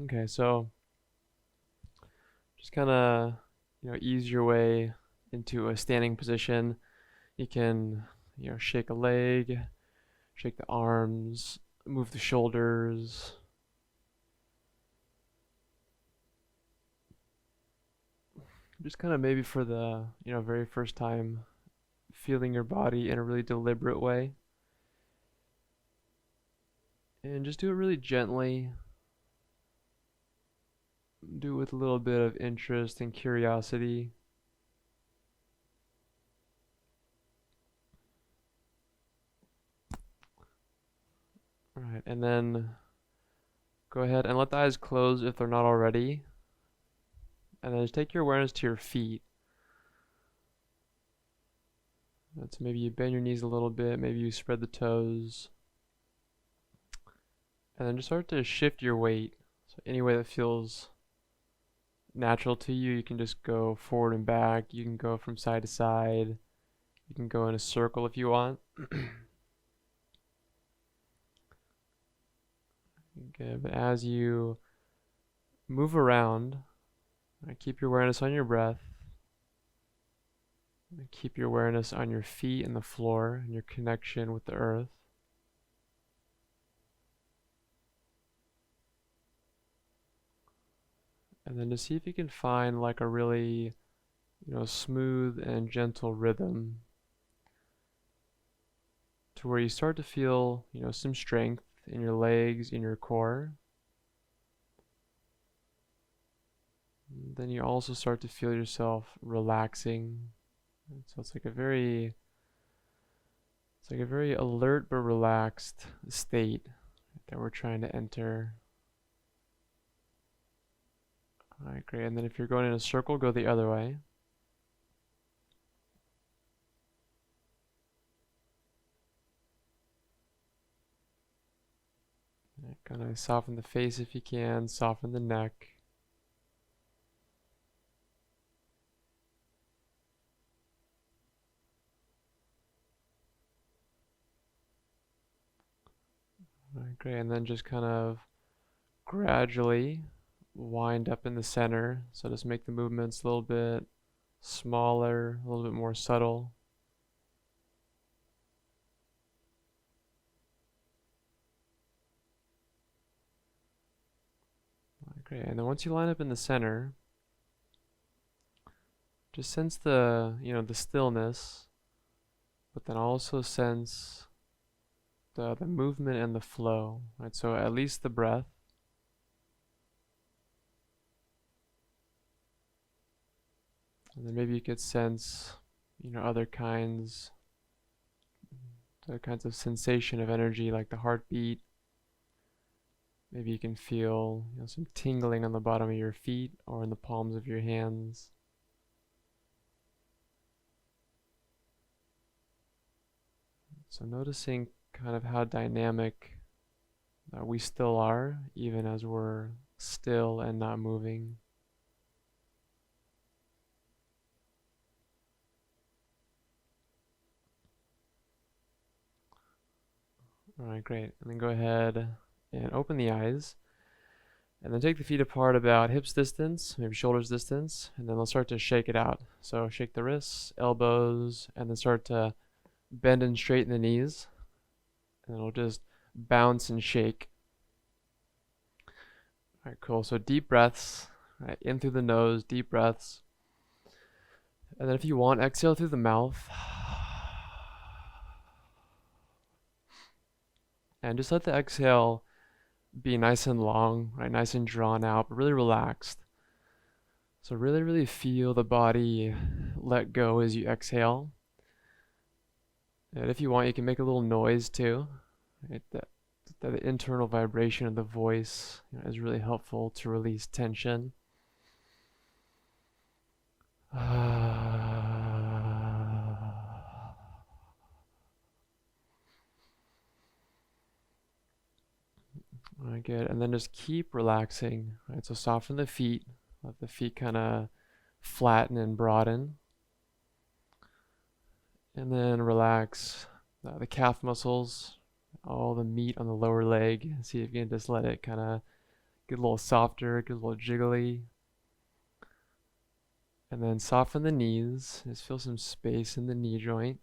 Okay, so just kind of, ease your way into a standing position. You can, shake a leg, shake the arms, move the shoulders. Just kind of maybe for the, very first time, feeling your body in a really deliberate way. And just do it really gently. Do it with a little bit of interest and curiosity. All right, and then go ahead and let the eyes close if they're not already. And then just take your awareness to your feet. So maybe you bend your knees a little bit, maybe you spread the toes. And then just start to shift your weight. So any way that feels natural to you, you can just go forward and back. You can go from side to side. You can go in a circle if you want. Good, but as you move around, keep your awareness on your breath. Keep your awareness on your feet and the floor and your connection with the earth. And then to see if you can find like a really, smooth and gentle rhythm to where you start to feel, some strength in your legs, in your core. Then you also start to feel yourself relaxing. So it's like a very alert but relaxed state that we're trying to enter. All right, great. And then if you're going in a circle, go the other way. Kind of soften the face if you can, soften the neck. All right, great. And then just kind of gradually wind up in the center. So just make the movements a little bit smaller, a little bit more subtle. Great. And then once you line up in the center, just sense the stillness, but then also sense the movement and the flow, right? So at least the breath. And then maybe you could sense, other kinds of sensation of energy, like the heartbeat. Maybe you can feel, some tingling on the bottom of your feet or in the palms of your hands. So noticing kind of how dynamic we still are, even as we're still and not moving. All right, great. And then go ahead and open the eyes. And then take the feet apart about hips distance, maybe shoulders distance, and then we'll start to shake it out. So shake the wrists, elbows, and then start to bend and straighten the knees. And it'll just bounce and shake. All right, cool. So deep breaths, right, in through the nose, deep breaths. And then if you want, exhale through the mouth. And just let the exhale be nice and long, right? Nice and drawn out, but really relaxed. So really, really feel the body let go as you exhale. And if you want, you can make a little noise too. Right? The internal vibration of the voice is really helpful to release tension. All right, good. And then just keep relaxing. Right, so soften the feet. Let the feet kind of flatten and broaden. And then relax the calf muscles, all the meat on the lower leg. See if you can just let it kind of Get a little softer, get a little jiggly. And then soften the knees. Just feel some space in the knee joint.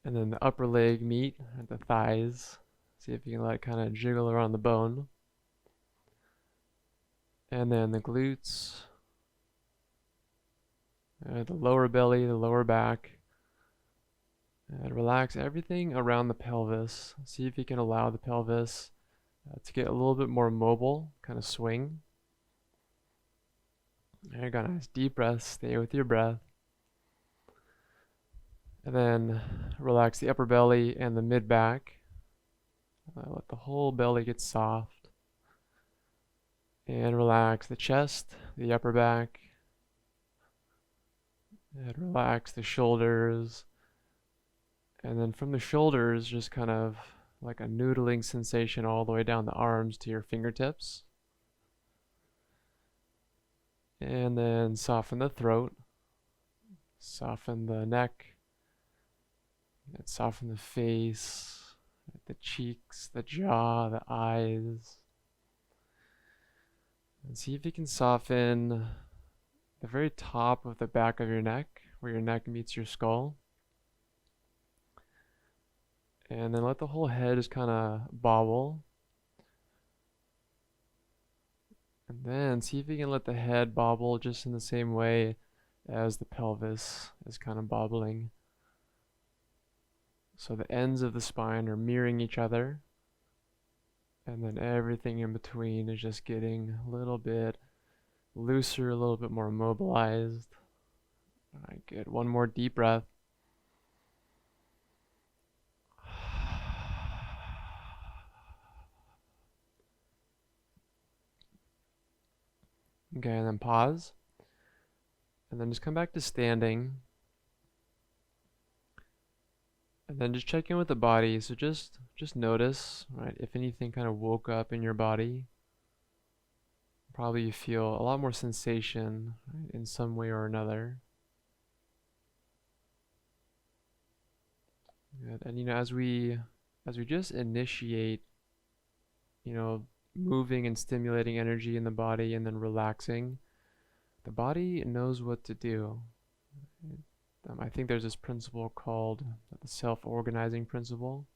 And then the upper leg meat at the thighs. See if you can let it kind of jiggle around the bone. And then the glutes. The lower belly, the lower back. And relax everything around the pelvis. See if you can allow the pelvis to get a little bit more mobile, kind of swing. There you go, nice deep breath. Stay with your breath. And then relax the upper belly and the mid back. Let the whole belly get soft. And relax the chest, the upper back. And relax the shoulders. And then from the shoulders, just kind of like a noodling sensation all the way down the arms to your fingertips. And then soften the throat. Soften the neck. And soften the face, the cheeks, the jaw, the eyes. And see if you can soften the very top of the back of your neck, where your neck meets your skull. And then let the whole head just kind of bobble. And then see if you can let the head bobble just in the same way as the pelvis is kind of bobbling. So the ends of the spine are mirroring each other. And then everything in between is just getting a little bit looser, a little bit more mobilized. All right, good. One more deep breath. Okay, and then pause. And then just come back to standing. And then just check in with the body. So just notice, right, if anything kind of woke up in your body. Probably you feel a lot more sensation, right, in some way or another. Good. And as we just initiate, moving and stimulating energy in the body and then relaxing, the body knows what to do. I think there's this principle called the self-organizing principle.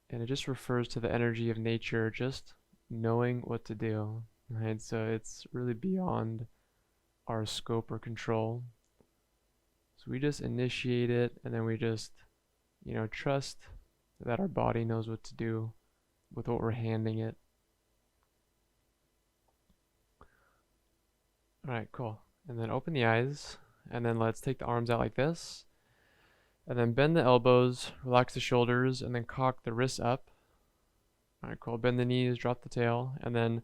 And it just refers to the energy of nature just knowing what to do, right? So it's really beyond our scope or control. So we just initiate it, and then we just, trust that our body knows what to do with what we're handing it. All right, cool. And then open the eyes, and then let's take the arms out like this. And then bend the elbows, relax the shoulders, and then cock the wrists up. All right, cool. Bend the knees, drop the tail, and then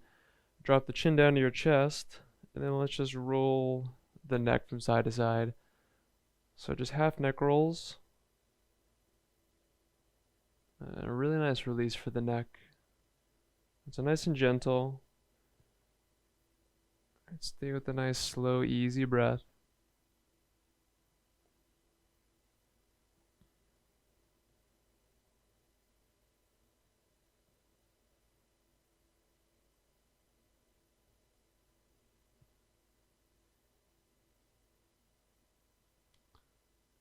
drop the chin down to your chest. And then let's just roll the neck from side to side. So just half neck rolls. A really nice release for the neck. It's nice and gentle. Stay with a nice, slow, easy breath.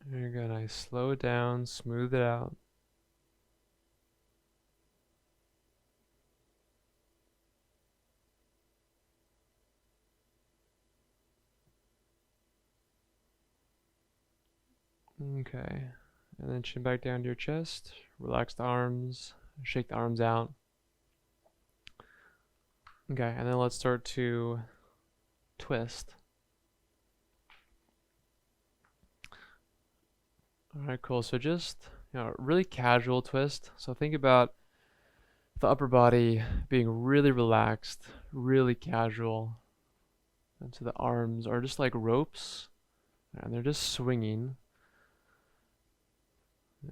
There you go, nice. Slow it down, smooth it out. Okay, and then chin back down to your chest. Relax the arms, shake the arms out. Okay, and then let's start to twist. Alright, cool. So just, really casual twist. So think about the upper body being really relaxed, really casual. And so the arms are just like ropes, and they're just swinging.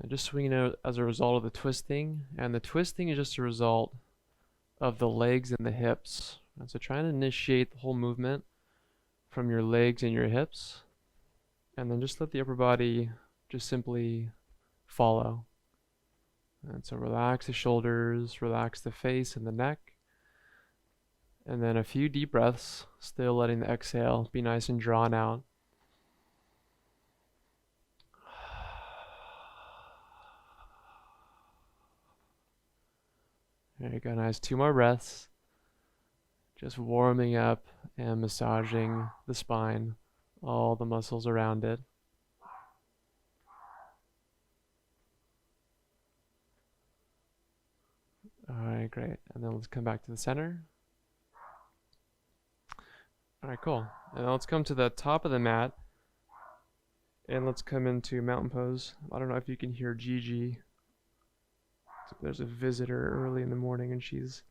Just swinging out as a result of the twisting. And the twisting is just a result of the legs and the hips. And so try to initiate the whole movement from your legs and your hips. And then just let the upper body just simply follow. And so relax the shoulders, relax the face and the neck. And then a few deep breaths, still letting the exhale be nice and drawn out. There you go, nice. 2 more breaths. Just warming up and massaging the spine, all the muscles around it. Alright, great. And then let's come back to the center. Alright, cool. And then let's come to the top of the mat. And let's come into mountain pose. I don't know if you can hear Gigi. There's a visitor early in the morning and she's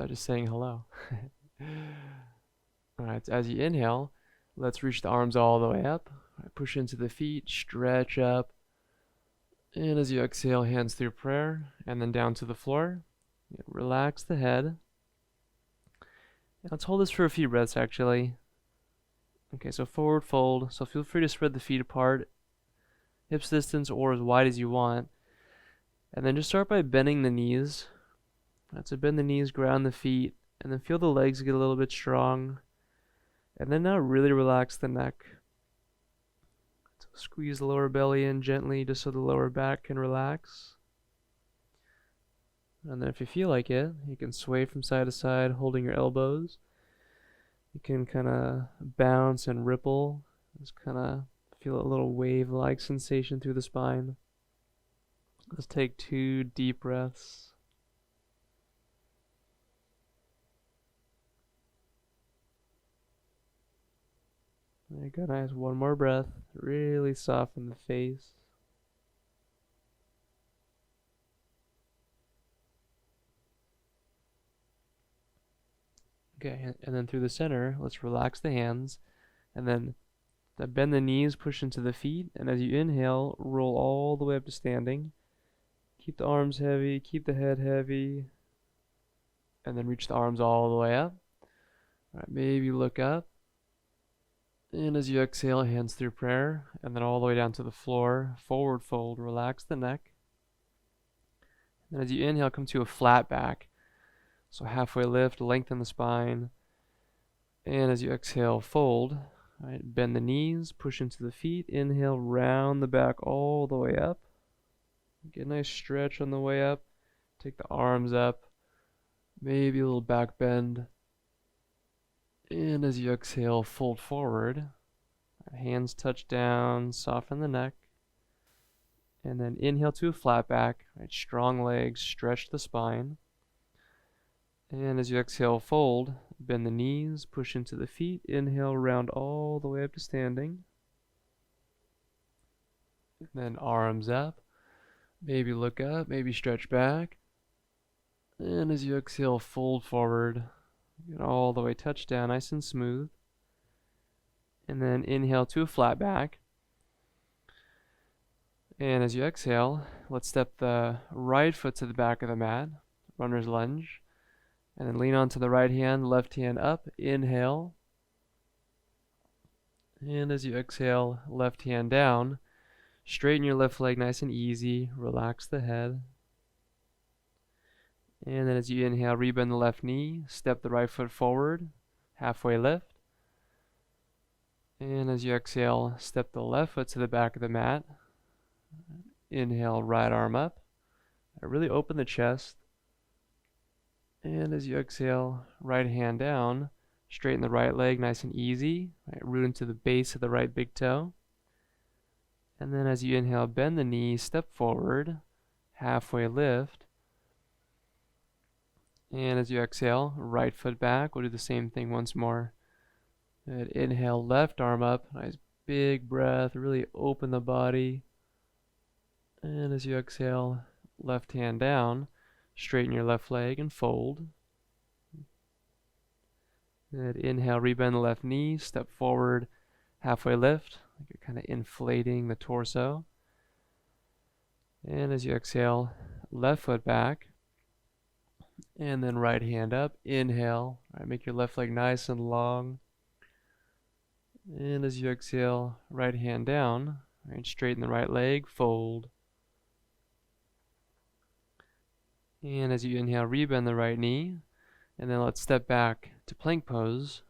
just saying hello. Alright, so as you inhale, let's reach the arms all the way up. Right, push into the feet, stretch up. And as you exhale, hands through prayer, and then down to the floor. Relax the head. And let's hold this for a few breaths, actually. Okay, so forward fold. So feel free to spread the feet apart, hips distance or as wide as you want. And then just start by bending the knees. Right, so bend the knees, ground the feet, and then feel the legs get a little bit strong. And then now really relax the neck. So squeeze the lower belly in gently just so the lower back can relax. And then if you feel like it, you can sway from side to side holding your elbows. You can kind of bounce and ripple. Just kind of feel a little wave-like sensation through the spine. Let's take 2 deep breaths. There you go, nice. 1 more breath. Really soften the face. Okay, and then through the center, let's relax the hands. And then bend the knees, push into the feet. And as you inhale, roll all the way up to standing. Keep the arms heavy, keep the head heavy. And then reach the arms all the way up. All right, maybe look up. And as you exhale, hands through prayer, and then all the way down to the floor, forward fold, relax the neck. And as you inhale, come to a flat back. So halfway lift, lengthen the spine. And as you exhale, fold. Right, bend the knees, push into the feet. Inhale, round the back all the way up. Get a nice stretch on the way up. Take the arms up. Maybe a little back bend. And as you exhale, fold forward. Hands touch down, soften the neck. And then inhale to a flat back. Right, strong legs, stretch the spine. And as you exhale, fold. Bend the knees, push into the feet. Inhale, round all the way up to standing. And then arms up. Maybe look up, maybe stretch back. And as you exhale, fold forward. Get all the way touch down, nice and smooth. And then inhale to a flat back. And as you exhale, let's step the right foot to the back of the mat, runner's lunge. And then lean onto the right hand, left hand up, inhale. And as you exhale, left hand down. Straighten your left leg nice and easy, relax the head. And then as you inhale, rebend the left knee, step the right foot forward, halfway lift. And as you exhale, step the left foot to the back of the mat. Inhale, right arm up. Really open the chest. And as you exhale, right hand down, straighten the right leg nice and easy. Right, root into the base of the right big toe. And then as you inhale, bend the knee, step forward, halfway lift. And as you exhale, right foot back. We'll do the same thing once more. Good. Inhale, left arm up. Nice big breath. Really open the body. And as you exhale, left hand down. Straighten your left leg and fold. Good. Inhale, rebend the left knee. Step forward, halfway lift. Like you're kind of inflating the torso. And as you exhale, left foot back. And then right hand up. Inhale. All right, make your left leg nice and long. And as you exhale, right hand down. All right, straighten the right leg. Fold. And as you inhale, rebend the right knee. And then let's step back to plank pose.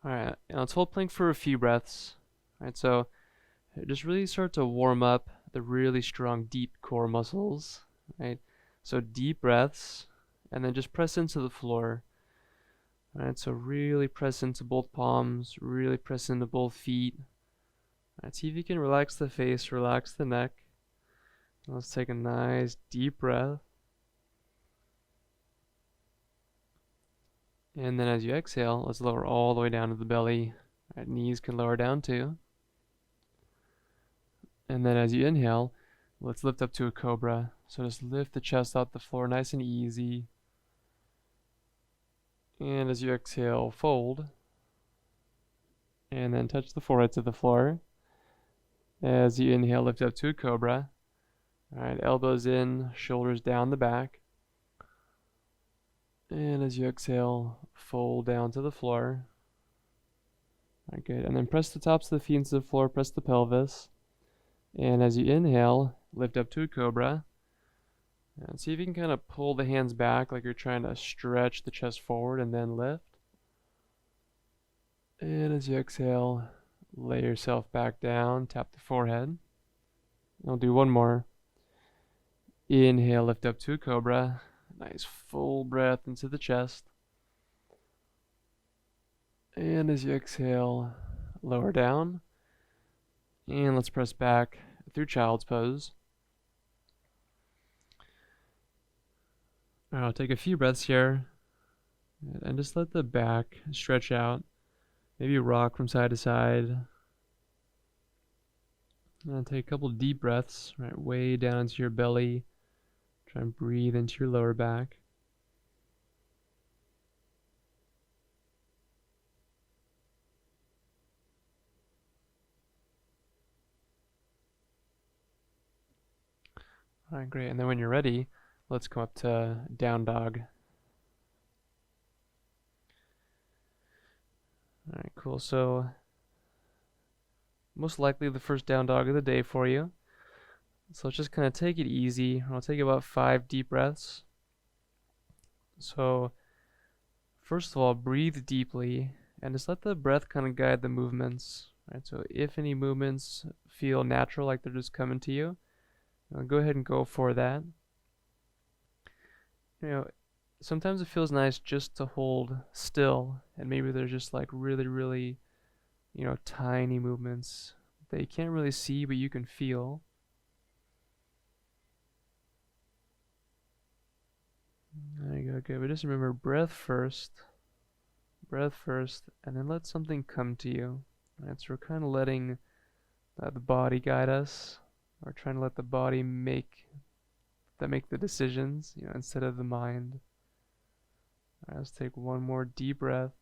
Alright, and let's hold plank for a few breaths. Alright, so just really start to warm up the really strong deep core muscles. Right? So deep breaths, and then just press into the floor. Alright, so really press into both palms, really press into both feet. Alright, see if you can relax the face, relax the neck. Let's take a nice deep breath. And then as you exhale, let's lower all the way down to the belly. Right, knees can lower down too. And then as you inhale, let's lift up to a cobra. So just lift the chest off the floor nice and easy. And as you exhale, fold. And then touch the forehead to the floor. As you inhale, lift up to a cobra. Alright, elbows in, shoulders down the back. And as you exhale, fold down to the floor. Alright, good. And then press the tops of the feet into the floor, press the pelvis. And as you inhale, lift up to a cobra. And see if you can kind of pull the hands back like you're trying to stretch the chest forward and then lift. And as you exhale, lay yourself back down, tap the forehead. I'll do one more. Inhale, lift up to a cobra. Nice full breath into the chest. And as you exhale, lower down. And let's press back through child's pose. I'll take a few breaths here. And just let the back stretch out. Maybe rock from side to side. And take a couple deep breaths, right, way down into your belly. Try and breathe into your lower back. Alright, great. And then when you're ready, let's come up to down dog. Alright, cool. So, most likely the first down dog of the day for you. So let's just kind of take it easy. I'll take about 5 deep breaths. So, first of all, breathe deeply and just let the breath kind of guide the movements. Right? So if any movements feel natural, like they're just coming to you, go ahead and go for that. Sometimes it feels nice just to hold still, and maybe there's just like really, really, tiny movements that you can't really see, but you can feel. There you go, good. But just remember, breath first, and then let something come to you. Right? So we're kind of letting the body guide us, or trying to let the body make the decisions, instead of the mind. All right, let's take one more deep breath.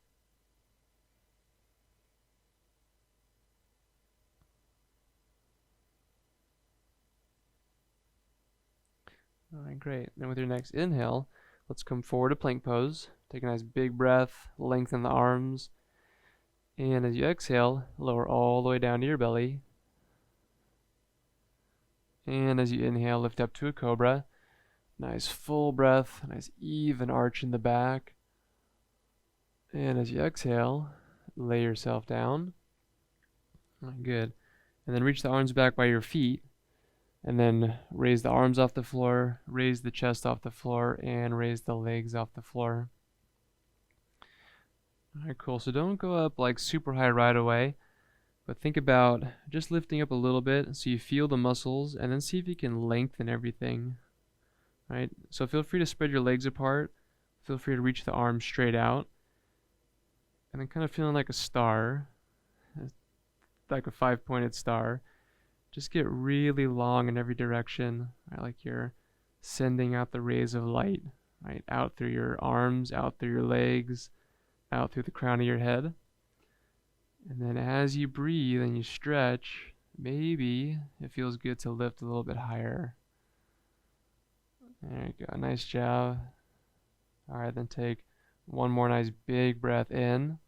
All right, great. Then with your next inhale, let's come forward to plank pose. Take a nice big breath, lengthen the arms. And as you exhale, lower all the way down to your belly. And as you inhale, lift up to a cobra. Nice full breath, nice even arch in the back. And as you exhale, lay yourself down. All right, good. And then reach the arms back by your feet. And then raise the arms off the floor, raise the chest off the floor, and raise the legs off the floor. Alright, cool. So don't go up like super high right away, but think about just lifting up a little bit so you feel the muscles, and then see if you can lengthen everything. Right? So feel free to spread your legs apart. Feel free to reach the arms straight out. And then kind of feeling like a star, like a 5-pointed star. Just get really long in every direction, right? Like you're sending out the rays of light, right? Out through your arms, out through your legs, out through the crown of your head. And then as you breathe and you stretch, maybe it feels good to lift a little bit higher. There you go, nice job. Alright, then take one more nice big breath in.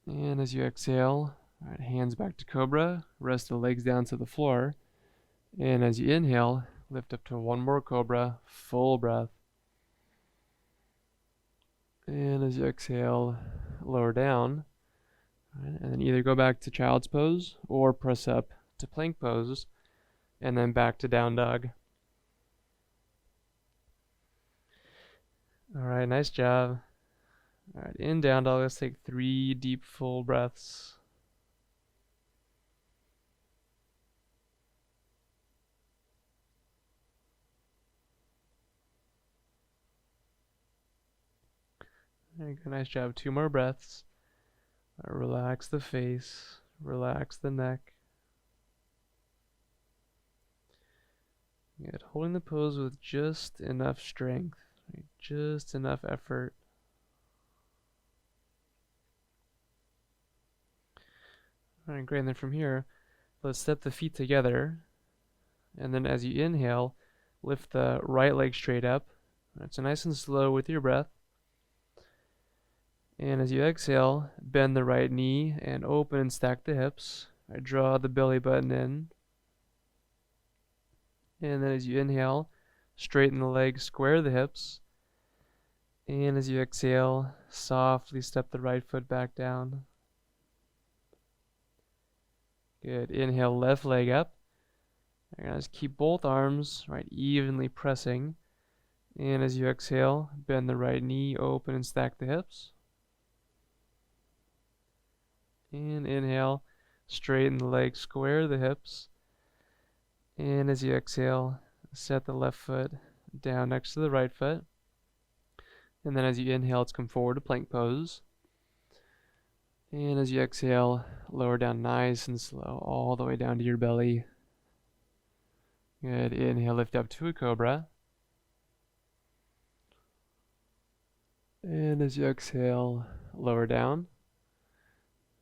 And as you exhale, alright, hands back to cobra, rest the legs down to the floor. And as you inhale, lift up to one more cobra, full breath. And as you exhale, lower down. Right, and then either go back to child's pose or press up to plank pose, and then back to down dog. All right, nice job. All right, in down dog, let's take 3 deep full breaths. There you go, nice job. 2 more breaths. Relax the face, relax the neck. Good. Holding the pose with just enough strength, right? Just enough effort. All right, great. And then from here, let's step the feet together. And then as you inhale, lift the right leg straight up. All right, so nice and slow with your breath. And as you exhale, bend the right knee and open and stack the hips. I draw the belly button in. And then as you inhale, straighten the legs, square the hips. And as you exhale, softly step the right foot back down. Good. Inhale, left leg up. You're gonna just keep both arms right evenly pressing. And as you exhale, bend the right knee, open and stack the hips. And inhale, straighten the legs, square the hips. And as you exhale, set the left foot down next to the right foot. And then as you inhale, let's come forward to plank pose. And as you exhale, lower down nice and slow, all the way down to your belly. Good. Inhale, lift up to a cobra. And as you exhale, lower down.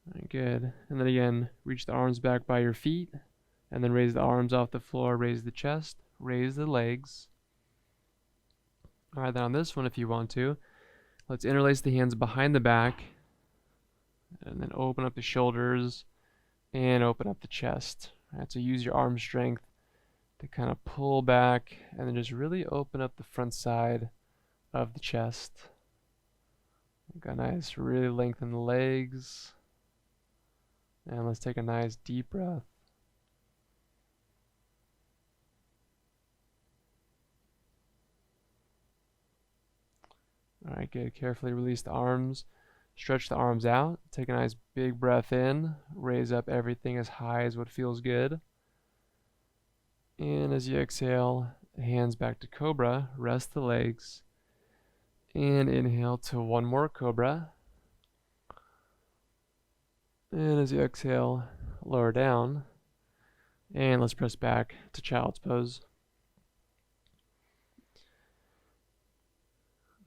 All right, good. And then again, reach the arms back by your feet. And then raise the arms off the floor, raise the chest, raise the legs. All right, then on this one, if you want to, let's interlace the hands behind the back. And then open up the shoulders and open up the chest. All right, so use your arm strength to kind of pull back and then just really open up the front side of the chest. Got nice, really lengthen the legs. And let's take a nice deep breath. All right, good. Carefully release the arms. Stretch the arms out. Take a nice big breath in. Raise up everything as high as what feels good. And as you exhale, hands back to cobra. Rest the legs. And inhale to one more cobra. And as you exhale, lower down. And let's press back to child's pose.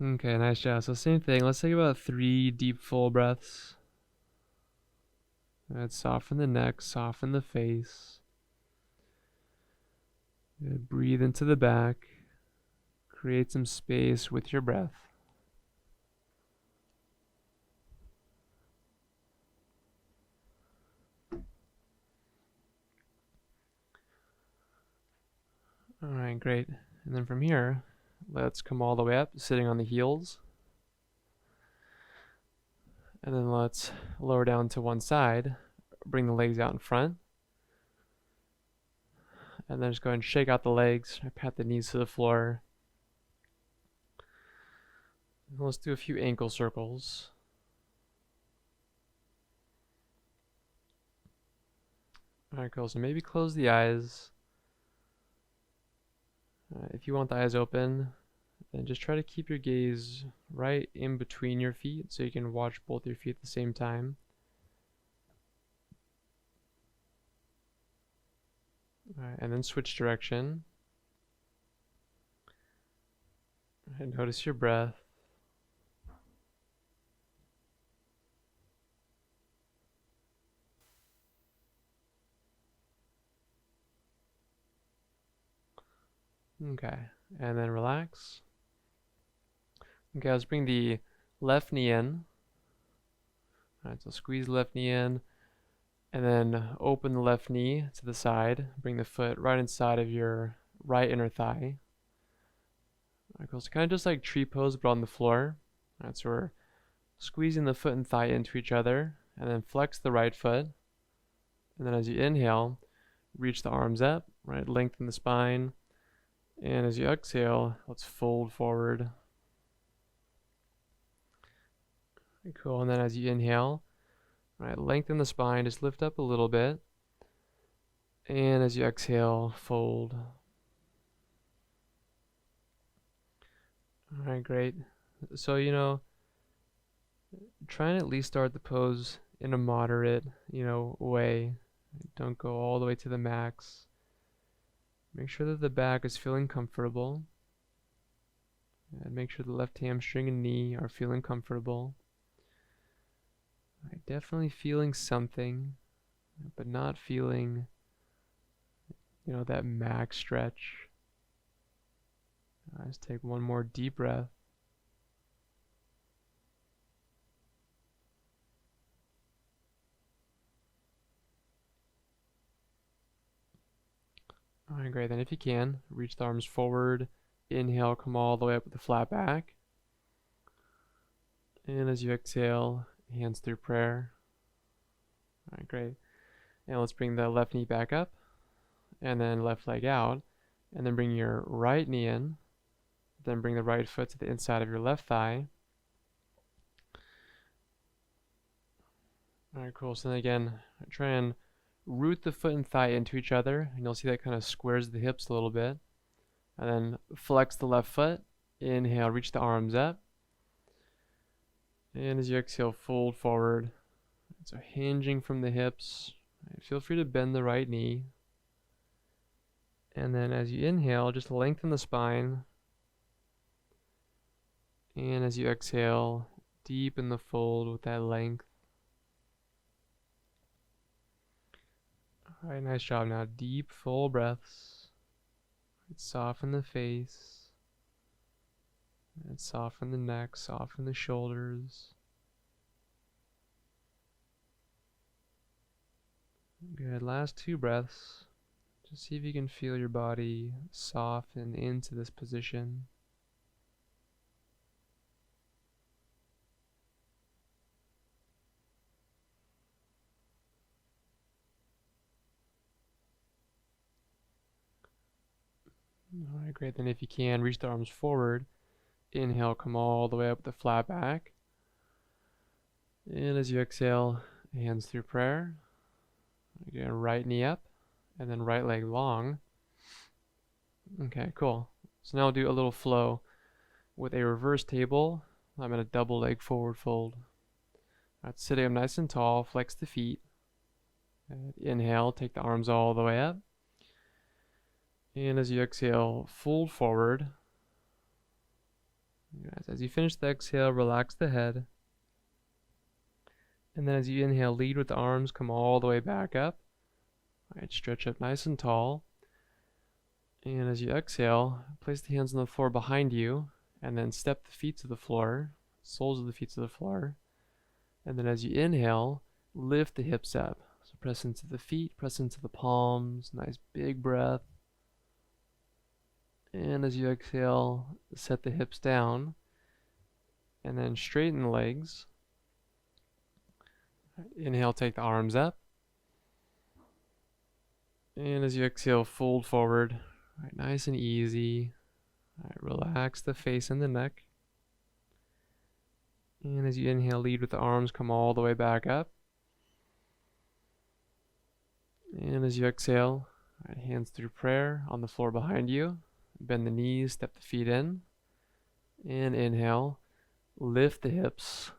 Okay, nice job. So same thing. Let's take about 3 deep full breaths. Good. Soften the neck, soften the face. Good. Breathe into the back. Create some space with your breath. All right, great. And then from here, let's come all the way up, sitting on the heels. And then let's lower down to one side, bring the legs out in front. And then just go ahead and shake out the legs, pat the knees to the floor. And let's do a few ankle circles. All right, cool. So maybe close the eyes. If you want the eyes open, then just try to keep your gaze right in between your feet so you can watch both your feet at the same time. All right, and then switch direction. And notice your breath. Okay, and then relax. Okay, let's bring the left knee in. All right, so squeeze the left knee in, And then open the left knee to the side. Bring the foot right inside of your right inner thigh. Alright, cool. So kind of just like tree pose, but on the floor. Alright, so we're squeezing the foot and thigh into each other. And then flex the right foot. And then as you inhale, reach the arms up. Right, lengthen the spine. And as you exhale, let's fold forward. Cool. And then as you inhale, right, lengthen the spine, just lift up a little bit. And as you exhale, fold. All right, great. So, try and at least start the pose in a moderate, way. Don't go all the way to the max. Make sure that the back is feeling comfortable. And make sure the left hamstring and knee are feeling comfortable. Definitely feeling something, but not feeling, that max stretch. Let's take one more deep breath. All right, great. Then if you can, reach the arms forward. Inhale, come all the way up with the flat back. And as you exhale, hands through prayer. All right, great. And let's bring the left knee back up. And then left leg out. And then bring your right knee in. Then bring the right foot to the inside of your left thigh. All right, cool. So then again, try and root the foot and thigh into each other. And you'll see that kind of squares the hips a little bit. And then flex the left foot. Inhale, reach the arms up. And as you exhale, fold forward. So hinging from the hips. Feel free to bend the right knee. And then as you inhale, just lengthen the spine. And as you exhale, deepen the fold with that length. All right, nice job. Now deep, full breaths. Soften the face. And soften the neck, soften the shoulders. Good. Last two breaths. Just see if you can feel your body soften into this position. All right, great. Then if you can, reach the arms forward. Inhale, come all the way up with the flat back. And as you exhale, hands through prayer. Again, right knee up, and then right leg long. Okay, cool. So now we'll do a little flow with a reverse table. I'm in a double leg forward fold. Right, sitting up nice and tall, flex the feet. And inhale, take the arms all the way up. And as you exhale, fold forward. As you finish the exhale, relax the head. And then as you inhale, lead with the arms, come all the way back up. All right, stretch up nice and tall. And as you exhale, place the hands on the floor behind you, and then step the feet to the floor, soles of the feet to the floor. And then as you inhale, lift the hips up. So press into the feet, press into the palms, nice big breath. And as you exhale, set the hips down, and then straighten the legs. Inhale, take the arms up. And as you exhale, fold forward. All right, nice and easy. All right, relax the face and the neck. And as you inhale, lead with the arms, come all the way back up. And as you exhale, all right, hands through prayer on the floor behind you. Bend the knees, step the feet in. And inhale, lift the hips.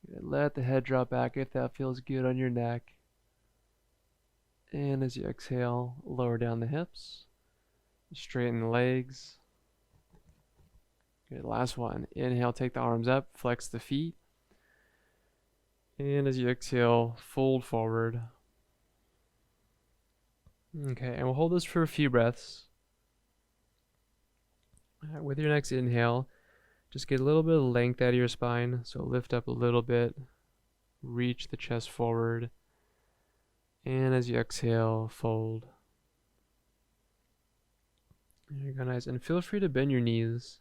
Let the head drop back if that feels good on your neck. And as you exhale, lower down the hips. Straighten the legs. Good, last one. Inhale, take the arms up, flex the feet. And as you exhale, fold forward. Okay, and we'll hold this for a few breaths. With your next inhale, just get a little bit of length out of your spine. So lift up a little bit, reach the chest forward. And as you exhale, fold. There you go, nice. And feel free to bend your knees.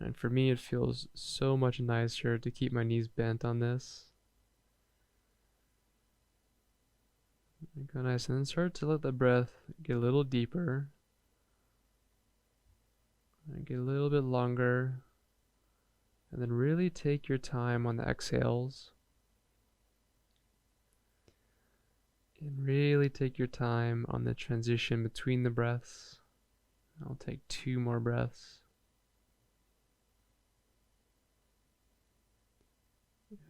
And for me, it feels so much nicer to keep my knees bent on this. There you go, nice. And then start to let the breath get a little deeper. And get a little bit longer. And then really take your time on the exhales. And really take your time on the transition between the breaths. I'll take 2 more breaths.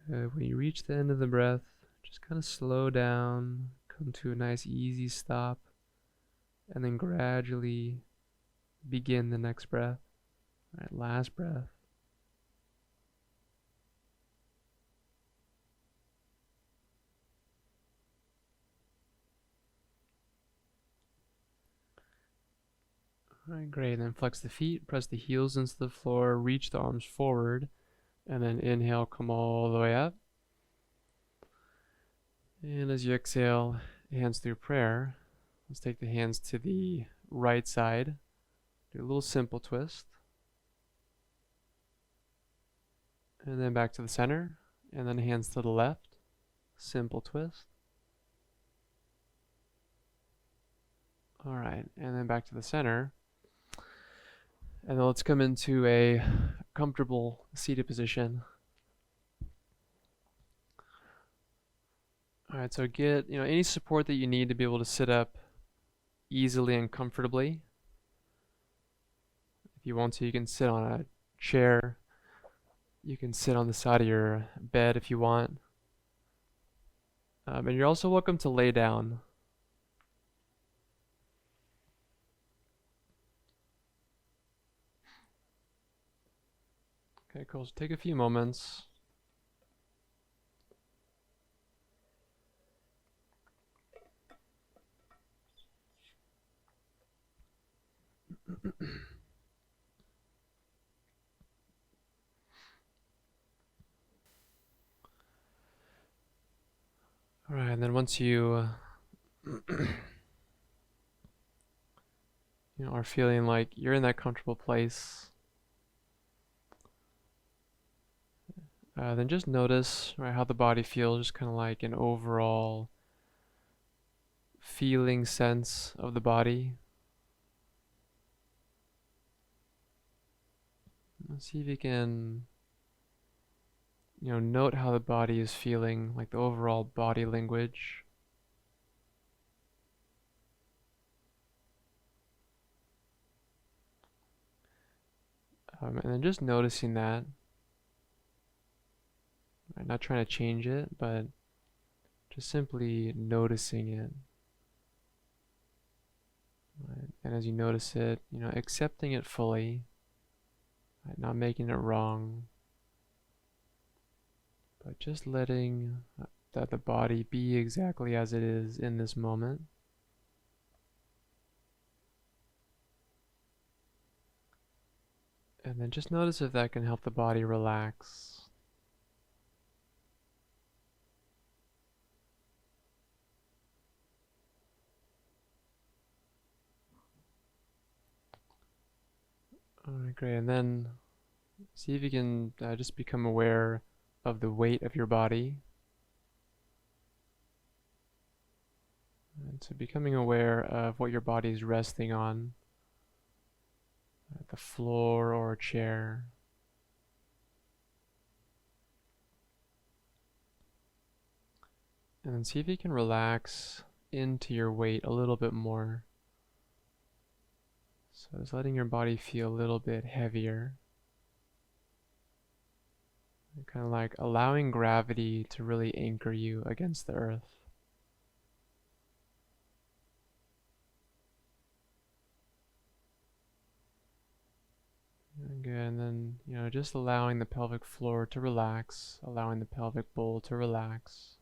When you reach the end of the breath, just kind of slow down, come to a nice easy stop, and then gradually begin the next breath. All right, last breath. Alright, great. Then flex the feet, press the heels into the floor, reach the arms forward, and then inhale, come all the way up. And as you exhale, hands through prayer. Let's take the hands to the right side. Do a little simple twist. And then back to the center, and then hands to the left. Simple twist. Alright, and then back to the center. And then let's come into a comfortable seated position. Alright, so get any support that you need to be able to sit up easily and comfortably. If you want to, you can sit on a chair. You can sit on the side of your bed if you want. And you're also welcome to lay down. Okay, cool. So take a few moments. Alright, and then once you are feeling like you're in that comfortable place, then just notice how the body feels, just kind of like an overall feeling sense of the body. Let's see if you can note how the body is feeling, like the overall body language. And then just noticing that. Right, not trying to change it, but just simply noticing it. Right, and as you notice it, accepting it fully, right, not making it wrong, but just letting that the body be exactly as it is in this moment. And then just notice if that can help the body relax. Alright, great. And then see if you can just become aware of the weight of your body. And so becoming aware of what your body is resting on, the floor or a chair. And then see if you can relax into your weight a little bit more. So just letting your body feel a little bit heavier. Kind of like allowing gravity to really anchor you against the earth. Good, and then, just allowing the pelvic floor to relax, allowing the pelvic bowl to relax.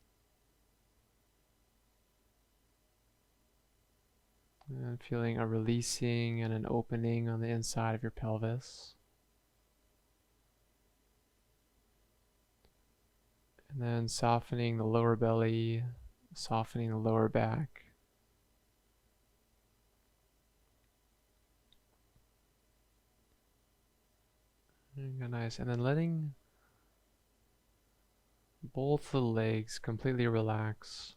And feeling a releasing and an opening on the inside of your pelvis. And then softening the lower belly, softening the lower back. Nice. And then letting both the legs completely relax.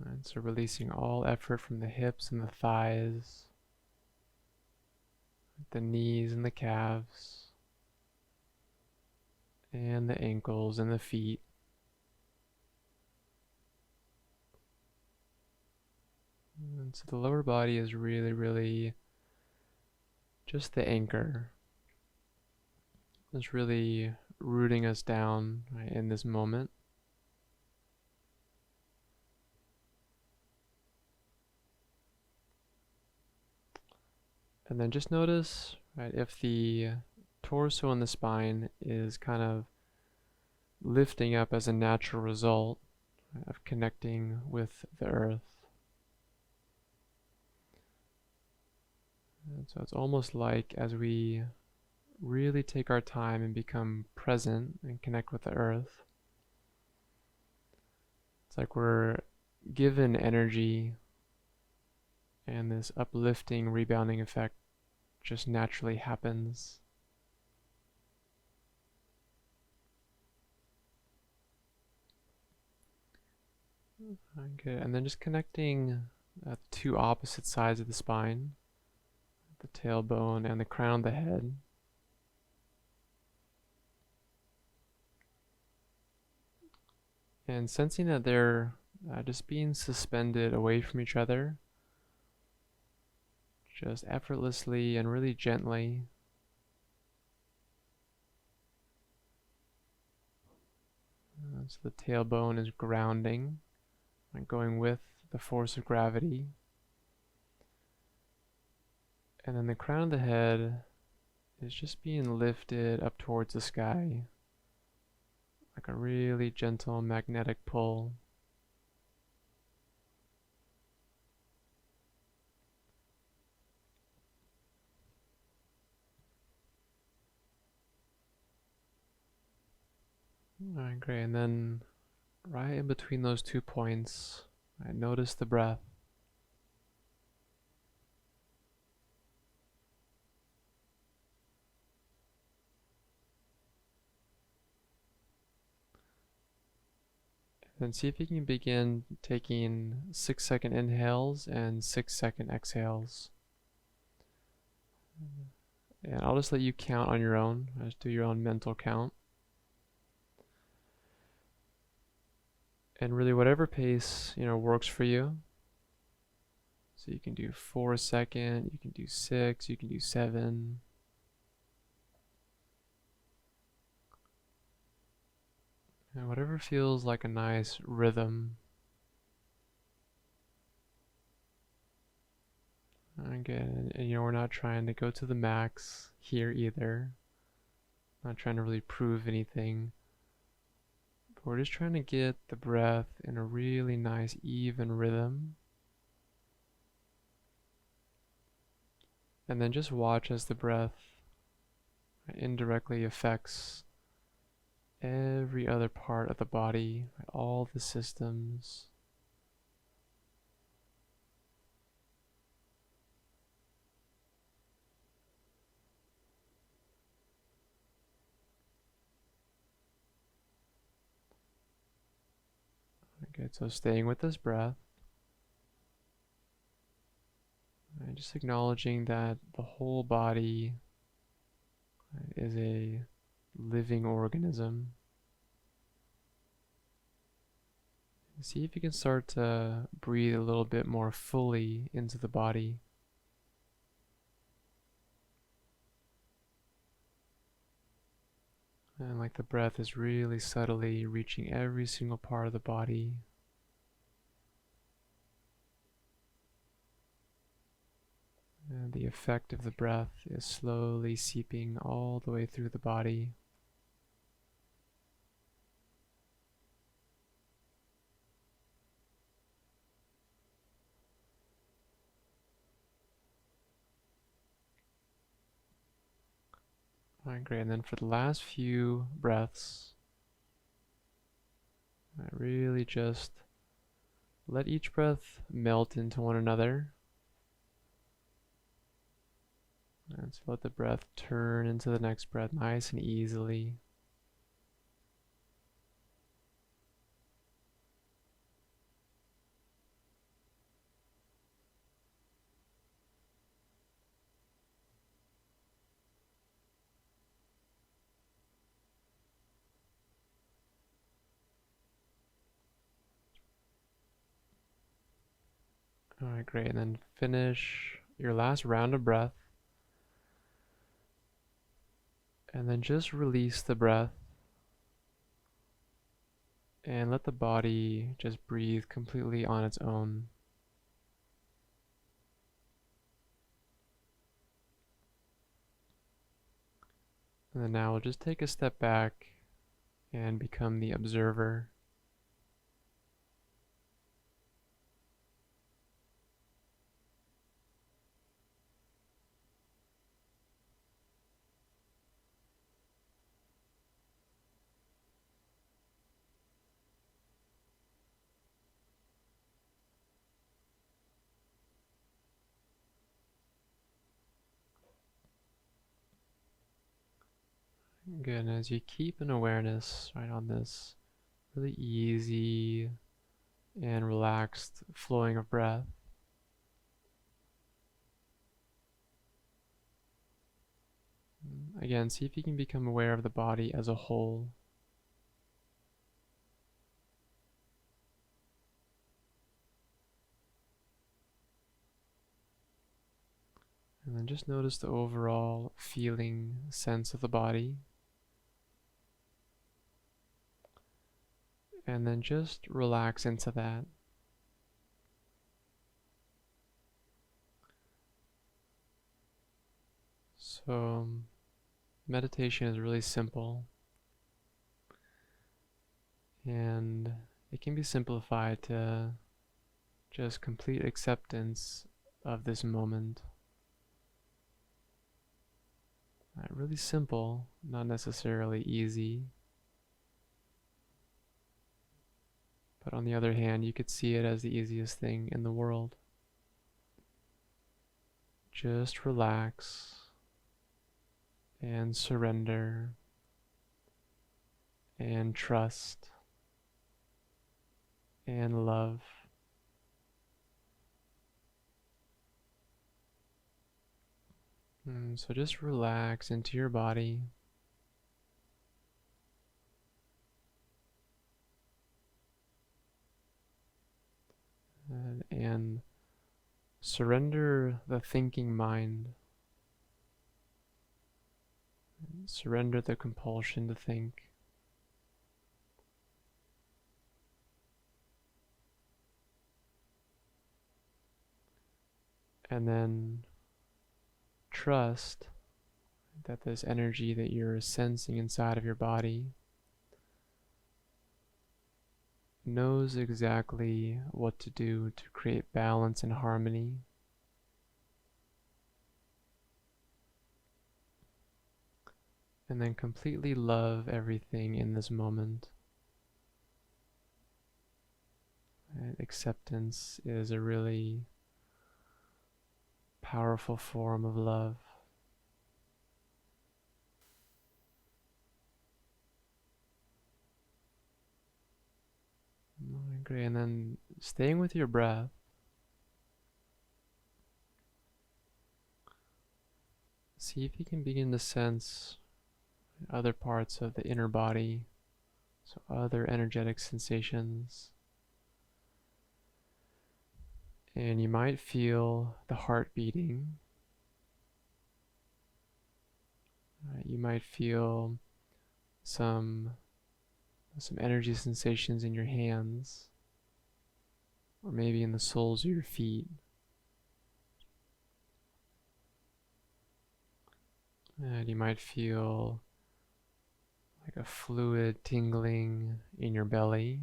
And so releasing all effort from the hips and the thighs, the knees and the calves, and the ankles and the feet. And so the lower body is really, really just the anchor. It's really rooting us down, right, in this moment. And then just notice, right, if the torso and the spine is kind of lifting up as a natural result, right, of connecting with the earth. And so it's almost like as we really take our time and become present and connect with the earth, it's like we're given energy, and this uplifting, rebounding effect just naturally happens. Good. And then just connecting the two opposite sides of the spine, the tailbone and the crown of the head. And sensing that they're just being suspended away from each other, just effortlessly and really gently. So the tailbone is grounding, and going with the force of gravity. And then the crown of the head is just being lifted up towards the sky, like a really gentle magnetic pull. Alright, great. And then right in between those 2 points, I notice the breath. Then see if you can begin taking 6-second inhales and 6-second exhales. And I'll just let you count on your own. Just do your own mental count. And really whatever pace, works for you. So you can do 4 a second, you can do 6, you can do 7. And whatever feels like a nice rhythm. Again, and we're not trying to go to the max here either. Not trying to really prove anything. But we're just trying to get the breath in a really nice, even rhythm. And then just watch as the breath indirectly affects every other part of the body, all the systems. Okay, so staying with this breath, and just acknowledging that the whole body is a living organism. See if you can start to breathe a little bit more fully into the body. And like the breath is really subtly reaching every single part of the body. And the effect of the breath is slowly seeping all the way through the body. Alright, great. And then for the last few breaths, Really just let each breath melt into one another. And so let the breath turn into the next breath nice and easily. Alright, great. And then finish your last round of breath. And then just release the breath. And let the body just breathe completely on its own. And then now we'll just take a step back and become the observer. Good, and as you keep an awareness right on this really easy and relaxed flowing of breath, again, see if you can become aware of the body as a whole. And then just notice the overall feeling, sense of the body. And then just relax into that. So, meditation is really simple. And it can be simplified to just complete acceptance of this moment. Really simple, not necessarily easy. But on the other hand, you could see it as the easiest thing in the world. Just relax and surrender and trust and love. And so just relax into your body. And surrender the thinking mind. Surrender the compulsion to think. And then trust that this energy that you're sensing inside of your body knows exactly what to do to create balance and harmony. And then completely love everything in this moment. Acceptance is a really powerful form of love. Great, and then staying with your breath, see if you can begin to sense other parts of the inner body, so other energetic sensations. And you might feel the heart beating. You might feel some energy sensations in your hands, or maybe in the soles of your feet. And you might feel like a fluid tingling in your belly.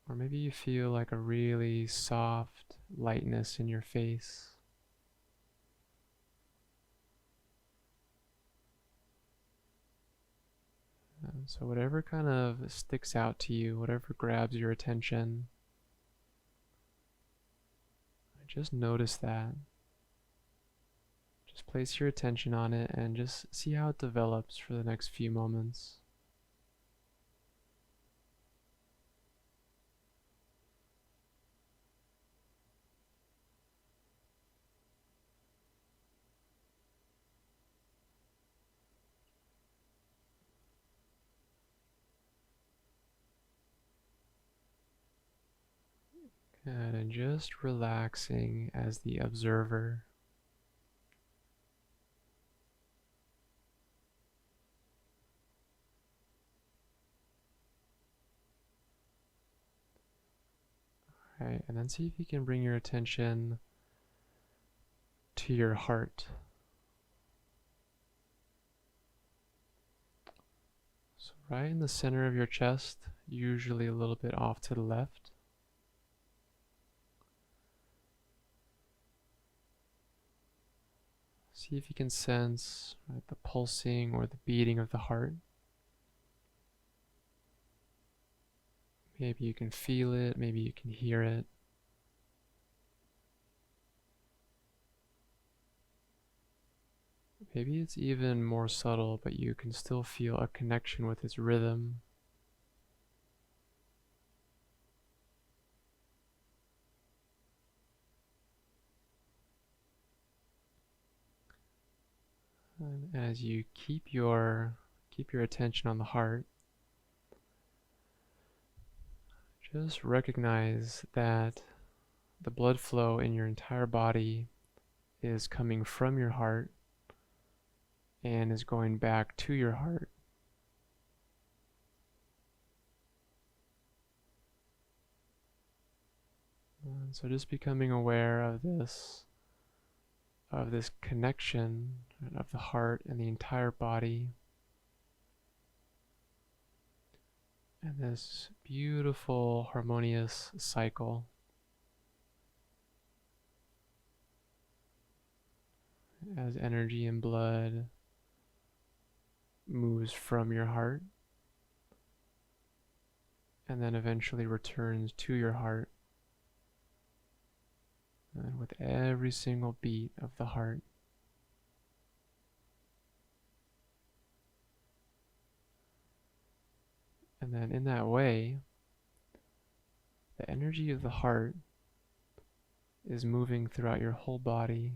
Or maybe you feel like a really soft lightness in your face. So whatever kind of sticks out to you, whatever grabs your attention, just notice that. Just place your attention on it and just see how it develops for the next few moments. Good, and just relaxing as the observer. Alright, and then see if you can bring your attention to your heart. So right in the center of your chest, usually a little bit off to the left. See if you can sense the pulsing or the beating of the heart. Maybe you can feel it, maybe you can hear it. Maybe it's even more subtle, but you can still feel a connection with its rhythm. And as you keep your attention on the heart, just recognize that the blood flow in your entire body is coming from your heart and is going back to your heart. And so just becoming aware of this connection of the heart and the entire body, and this beautiful harmonious cycle as energy and blood moves from your heart and then eventually returns to your heart, and with every single beat of the heart. And then in that way, the energy of the heart is moving throughout your whole body.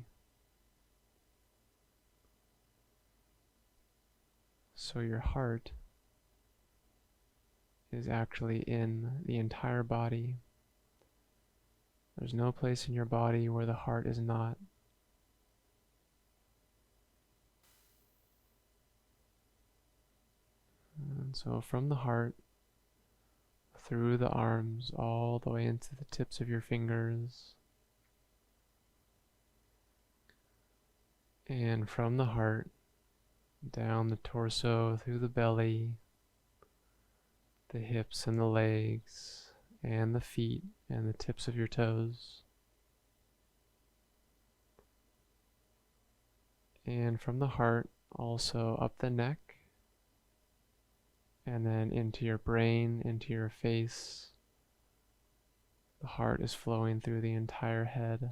So your heart is actually in the entire body. There's no place in your body where the heart is not. And so from the heart, through the arms, all the way into the tips of your fingers, and from the heart, down the torso, through the belly, the hips and the legs, and the feet, and the tips of your toes. And from the heart, also up the neck, and then into your brain, into your face. The heart is flowing through the entire head.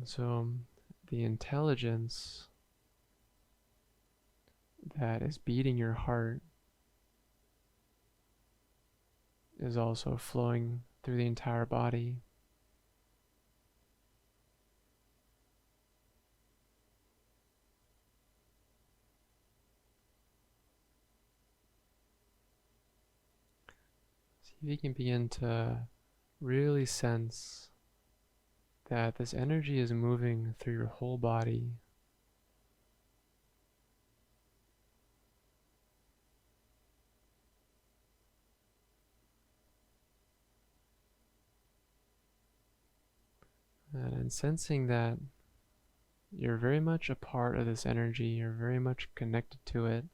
So the intelligence that is beating your heart is also flowing through the entire body. See if you can begin to really sense that this energy is moving through your whole body. And sensing that you're very much a part of this energy, you're very much connected to it,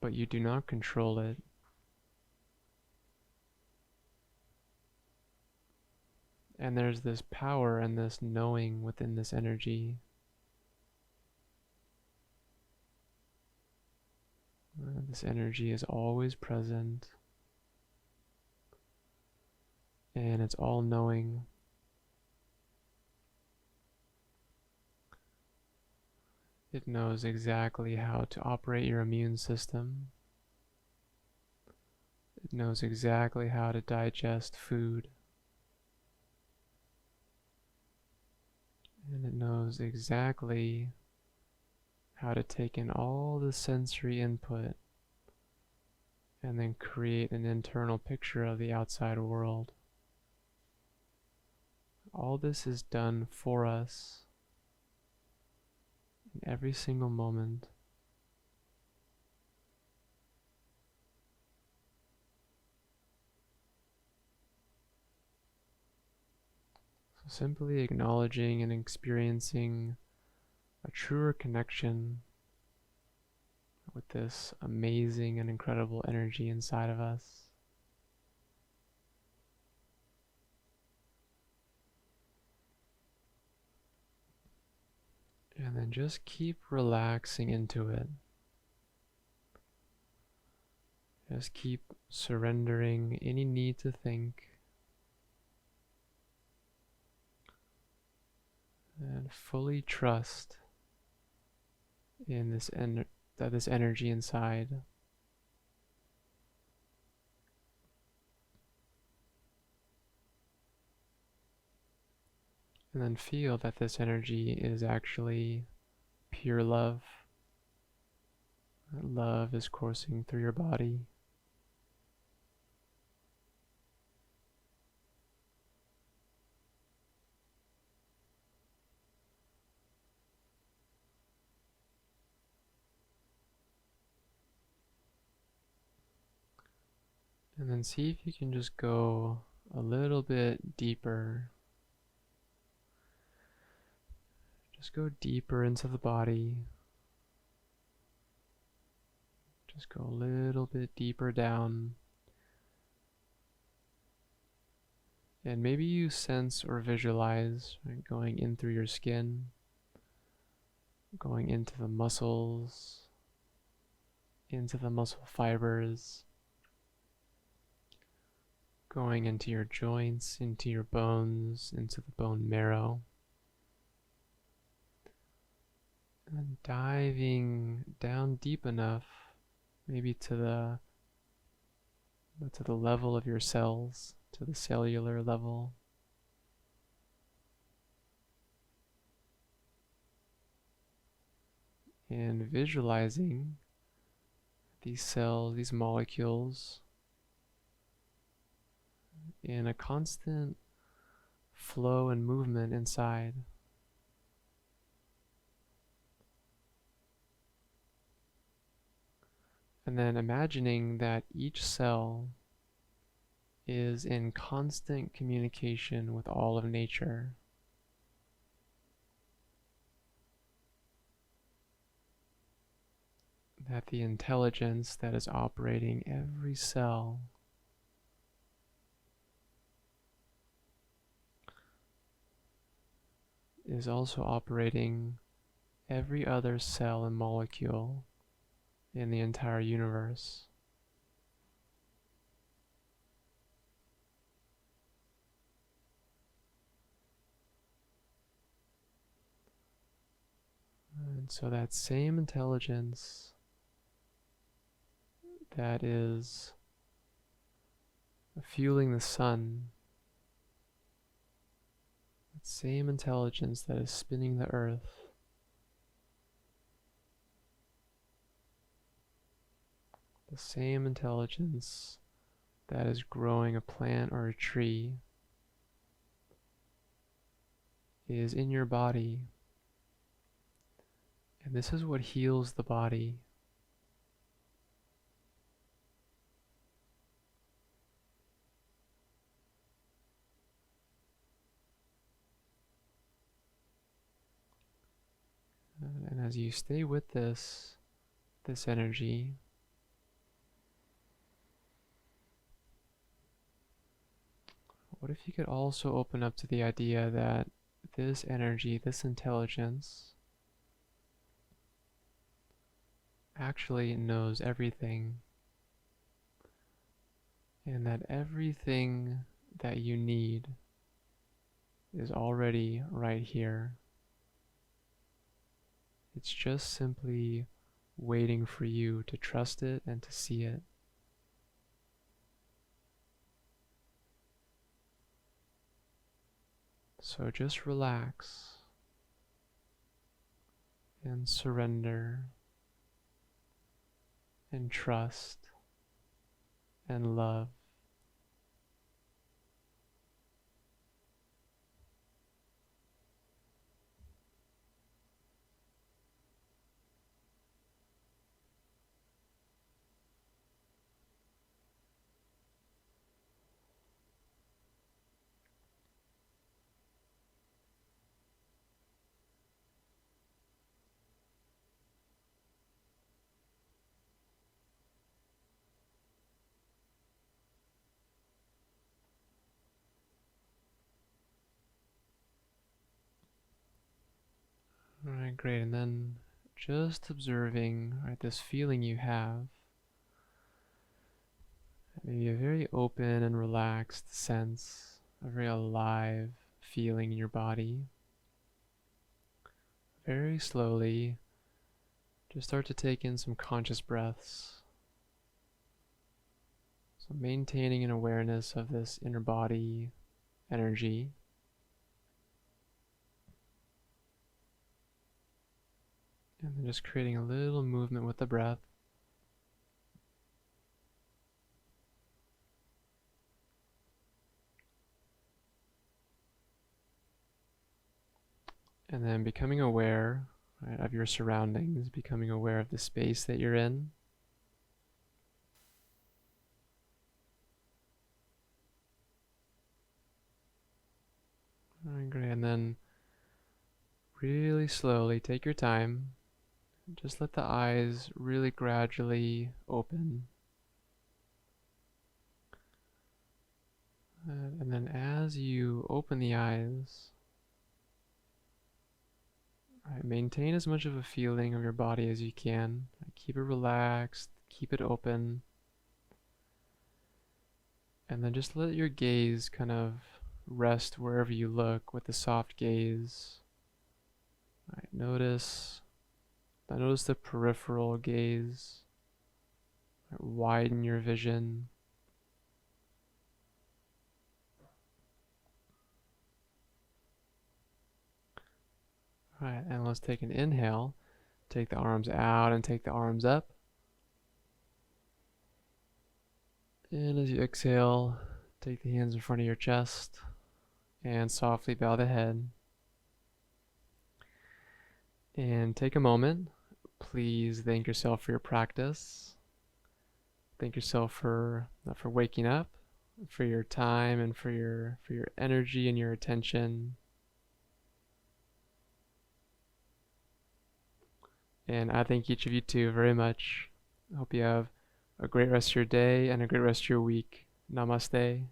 but you do not control it. And there's this power and this knowing within this energy. This energy is always present, and it's all knowing. It knows exactly how to operate your immune system. It knows exactly how to digest food. And it knows exactly how to take in all the sensory input and then create an internal picture of the outside world. All this is done for us in every single moment. So simply acknowledging and experiencing a truer connection with this amazing and incredible energy inside of us. And then just keep relaxing into it. Just keep surrendering any need to think. And fully trust in this this energy inside. And then feel that this energy is actually pure love. That love is coursing through your body. And then see if you can just go a little bit deeper. Just go deeper into the body. Just go a little bit deeper down. And maybe you sense or visualize, right, going in through your skin, going into the muscles, into the muscle fibers, going into your joints, into your bones, into the bone marrow. And diving down deep enough, maybe to the level of your cells, to the cellular level. And visualizing these cells, these molecules, in a constant flow and movement inside. And then imagining that each cell is in constant communication with all of nature. That the intelligence that is operating every cell is also operating every other cell and molecule in the entire universe. And so that same intelligence that is fueling the sun, that same intelligence that is spinning the earth, the same intelligence that is growing a plant or a tree is in your body. And this is what heals the body. And as you stay with this energy, what if you could also open up to the idea that this energy, this intelligence, actually knows everything, and that everything that you need is already right here. It's just simply waiting for you to trust it and to see it. So just relax and surrender and trust and love. Alright, great. And then just observing, right, this feeling you have, maybe a very open and relaxed sense, a very alive feeling in your body. Very slowly, just start to take in some conscious breaths. So maintaining an awareness of this inner body energy. And then just creating a little movement with the breath. And then becoming aware, right, of your surroundings, becoming aware of the space that you're in. Alright, great. And then really slowly take your time. Just let the eyes really gradually open. And then as you open the eyes, right, maintain as much of a feeling of your body as you can. Keep it relaxed, keep it open. And then just let your gaze kind of rest wherever you look with a soft gaze. Right, notice the peripheral gaze. Right, widen your vision. Alright, and let's take an inhale. Take the arms out and take the arms up. And as you exhale, take the hands in front of your chest and softly bow the head. And take a moment. Please thank yourself for your practice. Thank yourself for waking up, for your time, and for your energy and your attention. And I thank each of you too very much. I hope you have a great rest of your day and a great rest of your week. Namaste.